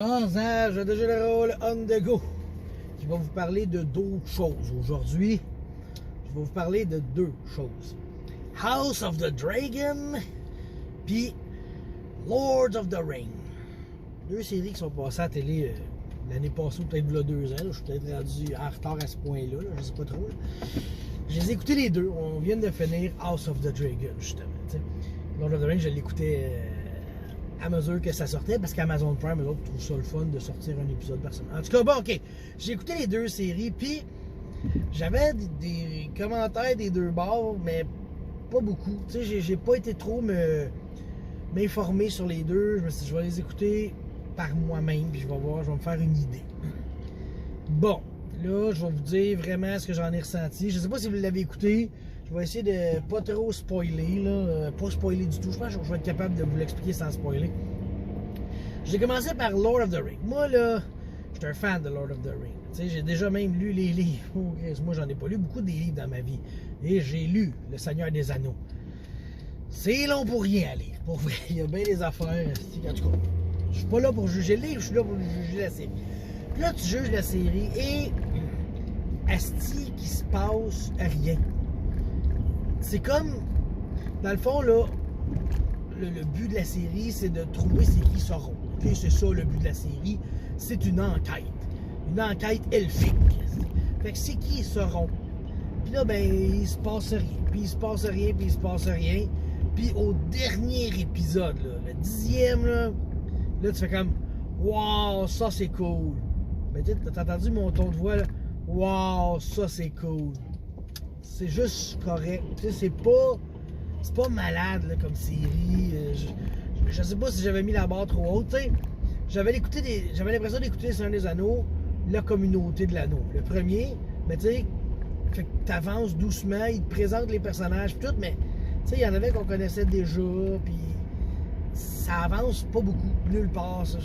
Âge de jeu de rôle on the go qui va vous parler de d'autres choses. Aujourd'hui, je vais vous parler de deux choses. House of the Dragon puis Lord of the Ring. Deux séries qui sont passées à la télé l'année passée ou peut-être il y a 2 ans. Je suis peut-être rendu en retard à ce point-là. Je sais pas trop. Je les ai écoutés les deux. On vient de finir House of the Dragon, justement. T'sais. Lord of the Ring, je l'écoutais à mesure que ça sortait, parce qu'Amazon Prime, eux autres, trouvent ça le fun de sortir un épisode par semaine. En tout cas, bon, ok. J'ai écouté les deux séries, puis j'avais des commentaires des deux bords, mais pas beaucoup. Tu sais, j'ai pas été trop m'informer sur les deux. Je me suis dit, je vais les écouter par moi-même, puis je vais voir, je vais me faire une idée. Bon, là, je vais vous dire vraiment ce que j'en ai ressenti. Je sais pas si vous l'avez écouté. Je vais essayer de pas trop spoiler, là. Pas spoiler du tout. Je pense que je vais être capable de vous l'expliquer sans spoiler. J'ai commencé par Lord of the Ring. Moi, là, je suis un fan de Lord of the Ring. Tu sais, j'ai déjà même lu les livres. Oh, moi, j'en ai pas lu beaucoup des livres dans ma vie. Et j'ai lu Le Seigneur des Anneaux. C'est long pour rien à lire. Pour vrai, il y a bien des affaires. En tout cas, je suis pas là pour juger le livre, je suis là pour juger la série. Puis là, tu juges la série et asti qu'il se passe rien. C'est comme, dans le fond, là, le but de la série, c'est de trouver c'est qui Sauron. Okay? C'est ça le but de la série. C'est une enquête. Une enquête elfique. Fait que c'est qui Sauron? Puis là, ben, il se passe rien. Puis il se passe rien, puis il se passe rien. Puis au dernier épisode, là, le 10e, là, tu fais comme, wow, ça c'est cool. Mais t'as entendu mon ton de voix, là? Wow, ça c'est cool. C'est juste correct. Tu sais, c'est pas malade là, comme série. Je sais pas si j'avais mis la barre trop haute. Tu sais, j'avais l'impression d'écouter Le Seigneur des Anneaux, La Communauté de l'Anneau. Le premier, mais tu sais, t'avances doucement, il te présente les personnages, pis tout, mais tu sais, il y en avait qu'on connaissait déjà, puis ça avance pas beaucoup, nulle part. Ça.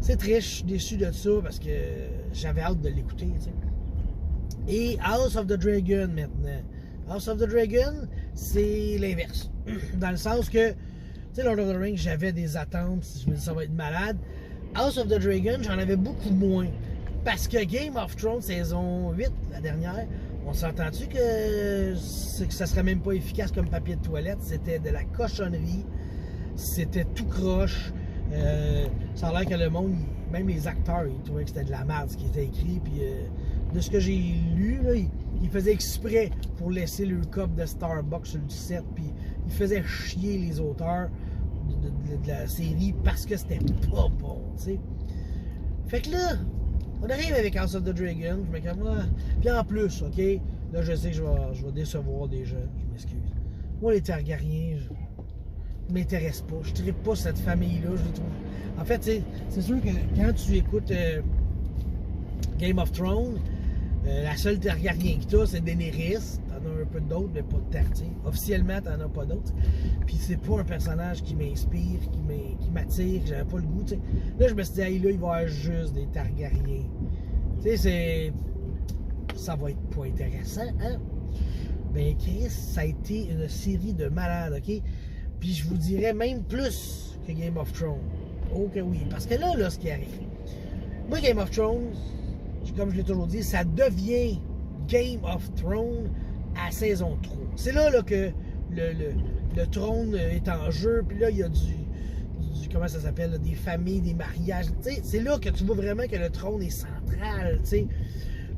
C'est triste, je suis déçu de ça parce que j'avais hâte de l'écouter. Tu sais. Et House of the Dragon maintenant. House of the Dragon, c'est l'inverse. Dans le sens que, tu sais, Lord of the Rings, j'avais des attentes, je me dis ça va être malade. House of the Dragon, j'en avais beaucoup moins. Parce que Game of Thrones saison 8, la dernière, on s'entend-tu que ça serait même pas efficace comme papier de toilette? C'était de la cochonnerie. C'était tout croche. Ça a l'air que le monde, même les acteurs, ils trouvaient que c'était de la merde ce qui était écrit. Puis de ce que j'ai lu, là, ils faisaient exprès pour laisser le cup de Starbucks sur le set. Puis ils faisaient chier les auteurs de la série parce que c'était pas bon, tu sais. Fait que là, on arrive avec House of the Dragon. Je me dis, puis en plus, ok, là je sais que je vais décevoir des gens. Je m'excuse. Moi, les Targaryens, je m'intéresse pas. Je trippe pas cette famille-là, je trouve. En fait, c'est sûr que quand tu écoutes Game of Thrones, la seule Targaryen que t'as, c'est Daenerys. T'en as un peu d'autres, mais pas de terre. Officiellement, t'en as pas d'autres. Puis c'est pas un personnage qui m'inspire, qui m'attire, que j'avais pas le goût. T'sais. Là, je me suis dit, hey, là, il va y avoir juste des Targaryens. Tu sais, ça va être pas intéressant, hein? Ben, Chris, ça a été une série de malades, ok? Puis je vous dirais même plus que Game of Thrones. Oh que oui. Parce que là, ce qui arrive. Moi, Game of Thrones, comme je l'ai toujours dit, ça devient Game of Thrones à saison 3. C'est là que le trône est en jeu, puis là, il y a du comment ça s'appelle, des familles, des mariages. C'est là que tu vois vraiment que le trône est central, tu sais.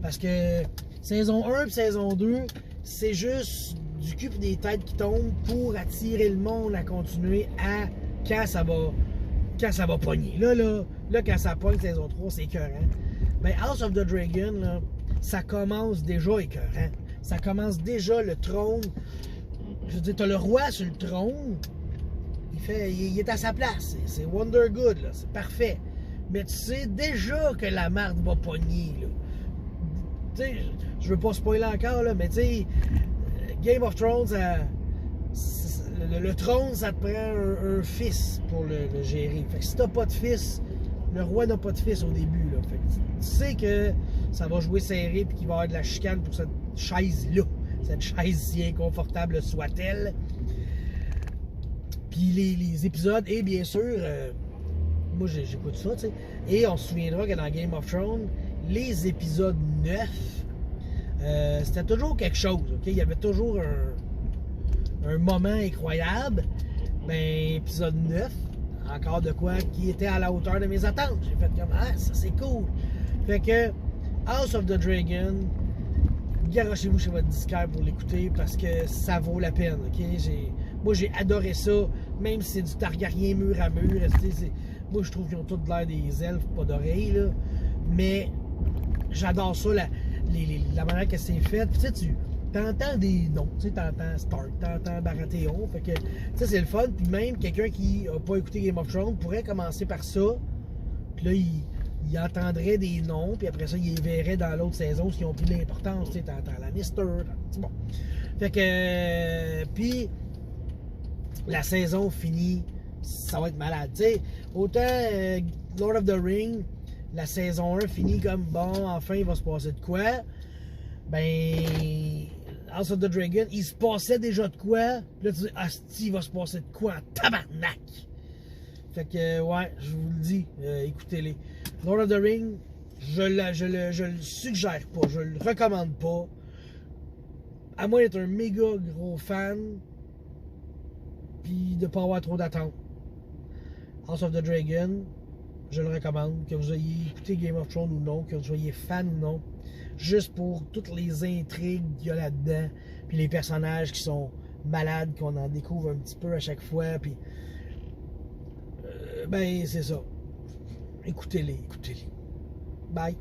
Parce que saison 1 et saison 2, c'est juste du cul et des têtes qui tombent pour attirer le monde à continuer à quand ça va pogner. Là, quand ça pogne saison 3, c'est écœurant. Mais House of the Dragon, là, ça commence déjà écœurant. Ça commence déjà le trône. Je veux dire, t'as le roi sur le trône. Il est à sa place. C'est Wonder Good, là. C'est parfait. Mais tu sais déjà que la marde va pogner, là. Tu sais, je veux pas spoiler encore, là, mais tu sais, Game of Thrones, le trône, ça te prend un fils pour le gérer. Fait que si t'as pas de fils, le roi n'a pas de fils au début, là. Fait que tu sais que ça va jouer serré puis qu'il va y avoir de la chicane pour cette chaise-là. Cette chaise si inconfortable soit-elle. Puis les épisodes, et bien sûr, moi j'écoute ça, tu sais. Et on se souviendra que dans Game of Thrones, les épisodes 9, c'était toujours quelque chose, ok? Il y avait toujours un moment incroyable. Ben, épisode 9, encore de quoi qui était à la hauteur de mes attentes. J'ai fait comme, ah, ça c'est cool. Fait que, House of the Dragon, garochez-vous chez votre disquaire pour l'écouter parce que ça vaut la peine, ok? Moi, j'ai adoré ça, même si c'est du Targaryen mur à mur. Moi, je trouve qu'ils ont tous l'air des elfes, pas d'oreilles, là. Mais j'adore ça, la manière que c'est fait. Puis, tu sais, tu t'entends des noms, tu sais, t'entends Stark, t'entends Baratheon. Fait que, tu sais, c'est le fun. Puis même, quelqu'un qui n'a pas écouté Game of Thrones pourrait commencer par ça. Puis là, il entendrait des noms, puis après ça, il les verrait dans l'autre saison s'ils ont pris de l'importance. Tu sais, t'entends Lannister. C'est bon. Fait que, puis, la saison finie, ça va être malade. Tu sais, autant Lord of the Rings, la saison 1 finit comme bon, enfin il va se passer de quoi. Ben, House of the Dragon, il se passait déjà de quoi. Puis là tu dis, asti, il va se passer de quoi en tabarnak. Fait que, ouais, je vous le dis, écoutez-les. Lord of the Rings, je le suggère pas, je le recommande pas. À moins d'être un méga gros fan, puis de pas avoir trop d'attentes. House of the Dragon, je le recommande, que vous ayez écouté Game of Thrones ou non, que vous soyez fan ou non, juste pour toutes les intrigues qu'il y a là-dedans, puis les personnages qui sont malades, qu'on en découvre un petit peu à chaque fois, puis ben c'est ça. Écoutez-les. Bye.